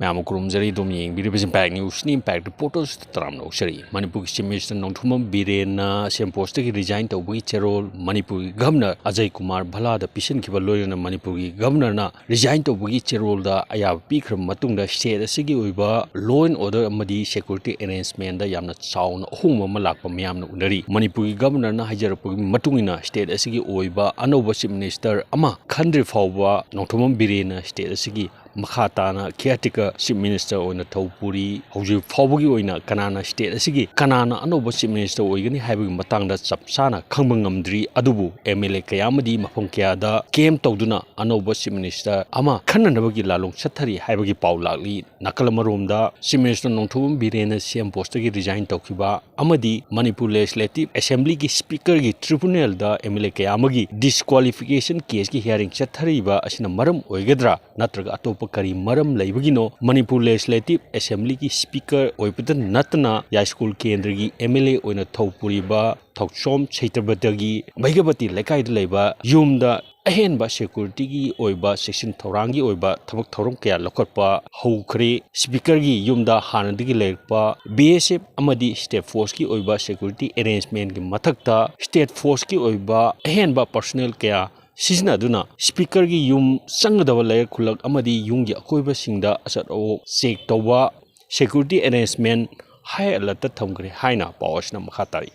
Ma'am Kurumjari Doming, Bidivision Bag News, Impact Reporters, Tramno Sherry, Manipur Chimis and Nontumum Birena, Semposti resigned to Wicherol, Manipur Governor, Ajay Kumar Bala, the Pishin Kivaloyan Manipuri Governor, resigned to Wicherol, the Ayab Bikram Matunda, State, Sigi Uba, Law and Order Madi Security Arrangement, the Yamnat Sound, Home Malak Miam Nundari, Manipuri Governor Hajarapu Matungina, State Sigi Uiba, Anoba Minister, Ama, Kandri Fawa, Nontumum Birena, State Sigi. Makhatana caretaker chief minister oina Manipuri hauji fawgi oina kanana state asigi kanana anoba chief minister oigani haibagi matangda chapsana khangba ngamdri adubu MLA kayamadi mafam kyada kem tawduna anoba chief minister ama khannanabagi lalong chathari haibagi paulakli nakalamaromda chief minister Nongthum Birena CM post gi resign tawkiba amadi Manipur Legislative Assembly gi speaker gi tribunal da MLA kayamagi disqualification case gi hearing chathariba asina maram oigadra natraga Kari Maram Laibagino, Manipur Legislative Assembly ki Speaker Oiputan Natana, Ya School Kendri, MLA Oina Taupuriba, Tauchom, Chaitabadagi, Bagabati Lekai Leba, Yumda, Ahenba Security Oiba, Section Torangi Oiba, Tabak Torunkia Lokarpa, Haukri, Speaker Gi Yumda Hanadigi Lekpa, BSF Amadi State Force ki Oiba Security Arrangement ki Matakta, State Force ki Oiba, Ahenba Personnel Kaya. Sisna duna speaker gi yum sangadaba layer khulak amadi yungi akoiba singda asat o check tawwa security arrangement high alert thamgre haina pawasna makhatari